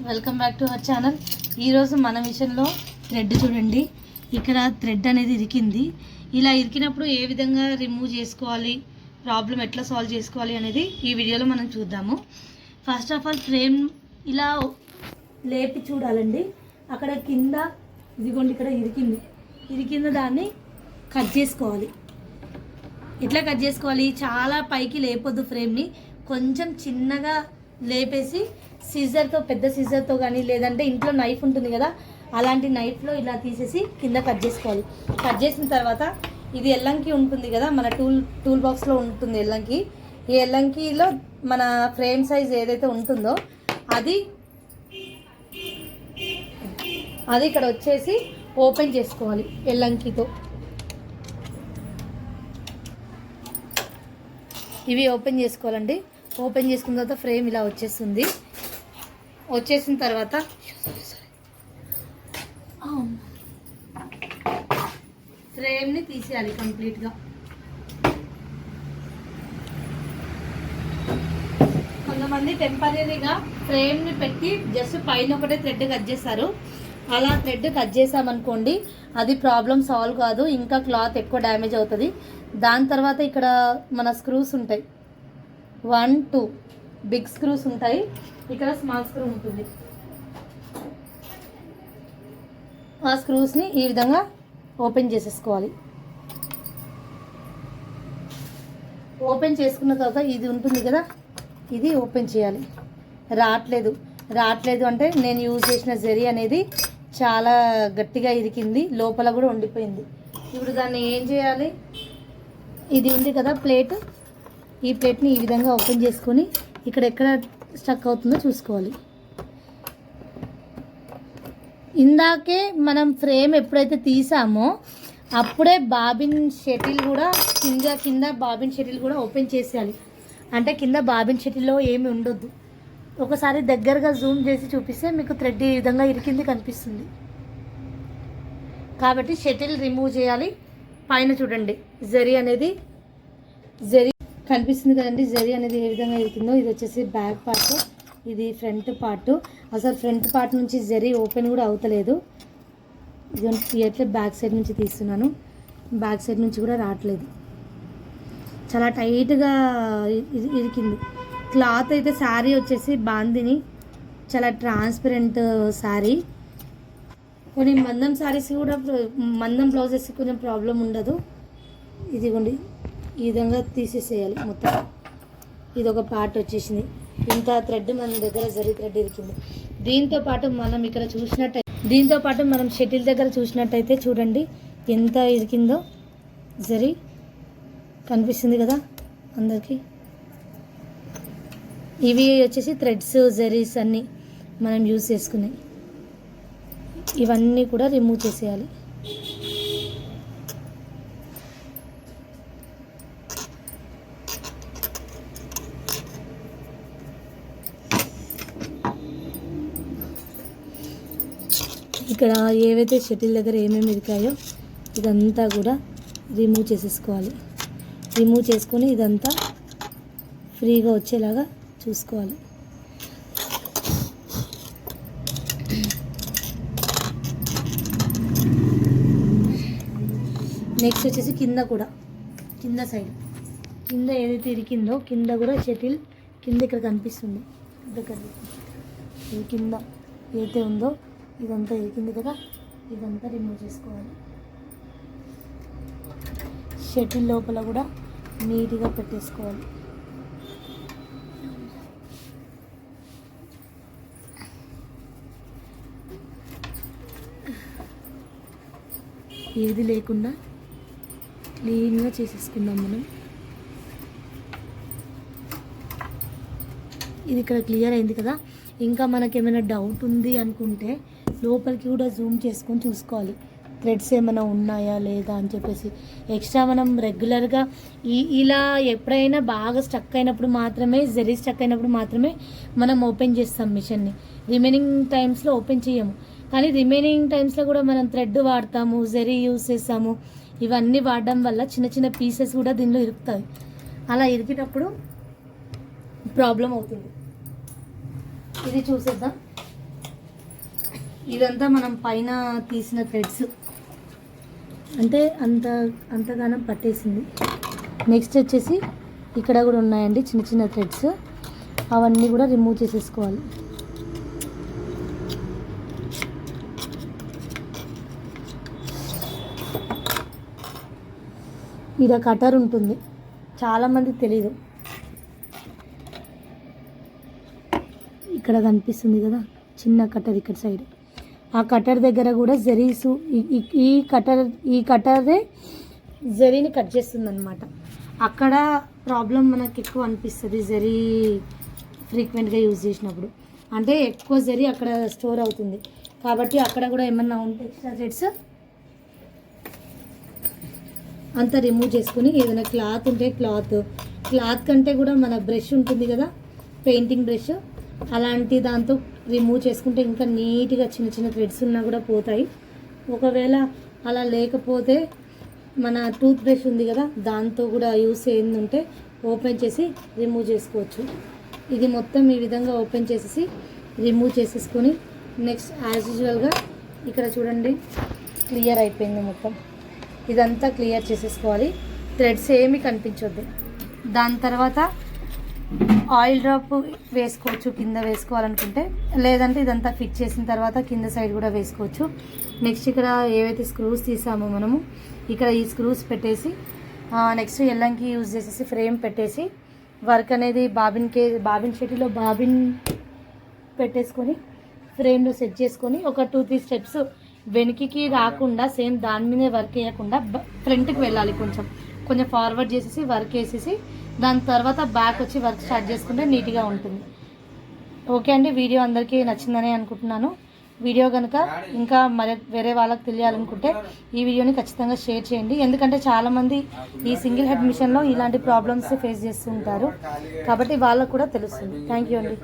Welcome back to our channel. ఈరోజు మన మిషన్లో థ్రెడ్ చూడండి. ఇక్కడ థ్రెడ్ అనేది ఇరికింది. ఇలా ఇరికినప్పుడు ఏ విధంగా రిమూవ్ చేసుకోవాలి, ప్రాబ్లం ఎట్లా సాల్వ్ చేసుకోవాలి అనేది ఈ వీడియోలో మనం చూద్దాము. ఫస్ట్ ఆఫ్ ఆల్ ఫ్రేమ్ ఇలా లేపి చూడాలండి. అక్కడ కింద ఇదిగోండి, ఇక్కడ ఇరికింద దాన్ని కట్ చేసుకోవాలి. ఎట్లా కట్ చేసుకోవాలి? చాలా పైకి లేపొద్దు ఫ్రేమ్ని, కొంచెం చిన్నగా లేపేసి సీజర్తో, పెద్ద సీజర్తో కానీ లేదంటే ఇంట్లో నైఫ్ ఉంటుంది కదా, అలాంటి నైఫ్లో ఇలా తీసేసి కింద కట్ చేసుకోవాలి. కట్ చేసిన తర్వాత ఇది ఎల్లంకి ఉంటుంది కదా, మన టూల్ బాక్స్లో ఉంటుంది ఎల్లంకి. ఈ ఎల్లంకిలో మన ఫ్రేమ్ సైజ్ ఏదైతే ఉంటుందో అది ఇక్కడ వచ్చేసి ఓపెన్ చేసుకోవాలి ఎల్లంకితో. ఇవి ఓపెన్ చేసుకోవాలండి. ఓపెన్ చేసుకున్న తర్వాత ఫ్రేమ్ ఇలా వచ్చేస్తుంది. వచ్చేసిన తర్వాత ఫ్రేమ్ని తీసేయాలి కంప్లీట్గా. కొంతమంది టెంపరీగా ఫ్రేమ్ని పెట్టి జస్ట్ పైన ఒకటే థ్రెడ్ కట్ చేస్తారు. అలా థ్రెడ్ కట్ చేసామనుకోండి, అది ప్రాబ్లం సాల్వ్ కాదు, ఇంకా క్లాత్ ఎక్కువ డ్యామేజ్ అవుతుంది. దాని తర్వాత ఇక్కడ మన స్క్రూస్ ఉంటాయి, 1, 2 బిగ్ స్క్రూస్ ఉంటాయి, ఇక్కడ స్మాల్ స్క్రూ ఉంటుంది. ఆ స్క్రూస్ని ఈ విధంగా ఓపెన్ చేసేసుకోవాలి. ఓపెన్ చేసుకున్న తర్వాత ఇది ఉంటుంది కదా, ఇది ఓపెన్ చేయాలి. రావట్లేదు అంటే నేను యూజ్ చేసిన జరీ అనేది చాలా గట్టిగా ఇరికింది, లోపల కూడా ఉండిపోయింది. ఇప్పుడు దాన్ని ఏం చేయాలి? ఇది ఉంది కదా ప్లేట్, ఈ ప్లేట్ని ఈ విధంగా ఓపెన్ చేసుకొని ఇక్కడ ఎక్కడ స్టక్ అవుతుందో చూసుకోవాలి. ఇందాకే మనం ఫ్రేమ్ ఎప్పుడైతే తీసామో అప్పుడే బాబిన్ షటిల్ కూడా కింద బాబిన్ షటిల్ కూడా ఓపెన్ చేసేయాలి. అంటే కింద బాబిన్ షటిల్లో ఏమి ఉండొద్దు. ఒకసారి దగ్గరగా జూమ్ చేసి చూపిస్తే మీకు థ్రెడ్ ఈ విధంగా ఇరికింది కనిపిస్తుంది. కాబట్టి షటిల్ రిమూవ్ చేయాలి. పైన చూడండి జరీ కనిపిస్తుంది కదండి, జరీ అనేది ఏ విధంగా ఇరికిందో. ఇది వచ్చేసి బ్యాక్ పార్ట్, ఇది ఫ్రంట్ పార్ట్. అసలు ఫ్రంట్ పార్ట్ నుంచి జరీ ఓపెన్ కూడా అవుతలేదు. ఇది ఎట్లా బ్యాక్ సైడ్ నుంచి తీస్తున్నాను, బ్యాక్ సైడ్ నుంచి కూడా రావట్లేదు. చాలా టైట్గా ఇరికింది. క్లాత్ అయితే శారీ వచ్చేసి బాందిని, చాలా ట్రాన్స్పరెంట్ శారీ. కొన్ని మందం శారీస్ కూడా, మందం బ్లౌజెస్ కొంచెం ప్రాబ్లం ఉండదు. ఇదిగోండి ఈ విధంగా తీసేసేయాలి మొత్తం. ఇది ఒక పార్ట్ వచ్చేసింది. ఇంత థ్రెడ్ మన దగ్గర జరీ థ్రెడ్ ఇరికింది. దీంతో పాటు మనం షటిల్ దగ్గర చూసినట్టయితే చూడండి ఎంత ఇరికిందో. జరీ కనిపిస్తుంది కదా అందరికీ. ఇవి వచ్చేసి థ్రెడ్స్, జరీస్ అన్నీ మనం యూజ్ చేసుకున్నాయి. ఇవన్నీ కూడా రిమూవ్ చేసేయాలి. ఇక్కడ ఏవైతే షటిల్ దగ్గర ఏమేమి ఇరికాయో ఇదంతా కూడా రిమూవ్ చేసేసుకోవాలి. రిమూవ్ చేసుకొని ఇదంతా ఫ్రీగా వచ్చేలాగా చూసుకోవాలి. నెక్స్ట్ వచ్చేసి కింద సైడ్ ఏదైతే ఇరికిందో కింద కూడా షటిల్ కింద ఇక్కడ కనిపిస్తుంది. కింద ఏదైతే ఉందో ఇదంతా ఇరికింది కదా, ఇదంతా రిమూవ్ చేసుకోవాలి. షటిల్ లోపల కూడా నీట్గా పెట్టేసుకోవాలి. ఏది లేకుండా క్లీన్గా చేసేసుకుందాం మనం. ఇది ఇక్కడ క్లియర్ అయింది కదా. ఇంకా మనకేమైనా డౌట్ ఉంది అనుకుంటే లోపలికి కూడా జూమ్ చేసుకొని చూసుకోవాలి, థ్రెడ్స్ ఏమైనా ఉన్నాయా లేదా అని చెప్పేసి. ఎక్స్ట్రా మనం రెగ్యులర్గా ఇలా ఎప్పుడైనా బాగా స్టక్ అయినప్పుడు మాత్రమే, జరీ స్టక్ అయినప్పుడు మాత్రమే మనం ఓపెన్ చేస్తాం మిషన్ని. రిమైనింగ్ టైమ్స్లో ఓపెన్ చేయము. కానీ రిమైనింగ్ టైమ్స్లో కూడా మనం థ్రెడ్ వాడతాము, జరీ యూజ్ చేస్తాము. ఇవన్నీ వాడడం వల్ల చిన్న చిన్న పీసెస్ కూడా దీనిలో ఇరుకుతాయి. అలా ఇరికినప్పుడు ప్రాబ్లం అవుతుంది. ఇది చూసేద్దాం. ఇదంతా మనం పైన తీసిన థ్రెడ్స్, అంటే అంతగానం పట్టేసింది. నెక్స్ట్ వచ్చేసి ఇక్కడ కూడా ఉన్నాయండి చిన్న చిన్న థ్రెడ్స్, అవన్నీ కూడా రిమూవ్ చేసేసుకోవాలి. ఇక్కడ కటర్ ఉంటుంది, చాలామందికి తెలీదు. ఇక్కడ కనిపిస్తుంది కదా చిన్న కటర్, ఇక్కడ సైడ్ ఆ కటర్ దగ్గర కూడా జరీసు, ఈ కటరే జరీని కట్ చేస్తుంది అనమాట. అక్కడ ప్రాబ్లం మనకు ఎక్కువ అనిపిస్తుంది జరీ ఫ్రీక్వెంట్గా యూజ్ చేసినప్పుడు, అంటే ఎక్కువ జరీ అక్కడ స్టోర్ అవుతుంది. కాబట్టి అక్కడ కూడా ఏమన్నా ఉంటే ఎక్స్ట్రా థ్రెడ్స్ అంతా రిమూవ్ చేసుకుని, ఏదైనా క్లాత్ ఉంటే క్లాత్ కంటే కూడా మన బ్రష్ ఉంటుంది కదా పెయింటింగ్ బ్రష్, అలాంటి దాంతో రిమూవ్ చేసుకుంటే ఇంకా నీట్గా చిన్న చిన్న థ్రెడ్స్ ఉన్నా కూడా పోతాయి. ఒకవేళ అలా లేకపోతే మన టూత్ బ్రష్ ఉంది కదా దాంతో కూడా యూస్ ఏంటంటే ఓపెన్ చేసి రిమూవ్ చేసుకోవచ్చు. ఇది మొత్తం ఈ విధంగా ఓపెన్ చేసేసి రిమూవ్ చేసేసుకొని నెక్స్ట్ యాజ్ యూజువల్గా ఇక్కడ చూడండి క్లియర్ అయిపోయింది మొత్తం. ఇదంతా క్లియర్ చేసేసుకోవాలి, థ్రెడ్స్ ఏమీ కనిపించొద్దు. దాని తర్వాత ఆయిల్ డ్రాప్ వేసుకోవచ్చు కింద వేసుకోవాలనుకుంటే, లేదంటే ఇదంతా ఫిక్స్ చేసిన తర్వాత కింద సైడ్ కూడా వేసుకోవచ్చు. నెక్స్ట్ ఇక్కడ ఏవైతే స్క్రూస్ తీసామో మనము ఇక్కడ ఈ స్క్రూస్ పెట్టేసి నెక్స్ట్ ఎల్లంకి యూజ్ చేసేసి ఫ్రేమ్ పెట్టేసి వర్క్ అనేది బాబిన్ షెటిలో బాబిన్ పెట్టేసుకొని ఫ్రేమ్లో సెట్ చేసుకొని ఒక 2-3 స్టెప్స్ వెనక్కి రాకుండా సేమ్ దాని మీదే వర్క్ వేయకుండా ఫ్రంట్కి వెళ్ళాలి, కొంచెం ఫార్వర్డ్ చేసేసి వర్క్ వేసేసి దాని తర్వాత బ్యాక్ వచ్చి వర్క్ స్టార్ట్ చేసుకుంటే నీట్గా ఉంటుంది. ఓకే అండి, వీడియో అందరికీ నచ్చిందని అనుకుంటున్నాను. వీడియో కనుక ఇంకా వేరే వాళ్ళకి తెలియాలనుకుంటే ఈ వీడియోని ఖచ్చితంగా షేర్ చేయండి, ఎందుకంటే చాలామంది ఈ సింగిల్ హెడ్ మిషన్లో ఇలాంటి ప్రాబ్లమ్స్ ఫేస్ చేస్తూ ఉంటారు, కాబట్టి వాళ్ళకు కూడా తెలుస్తుంది. థ్యాంక్ యూ అండి.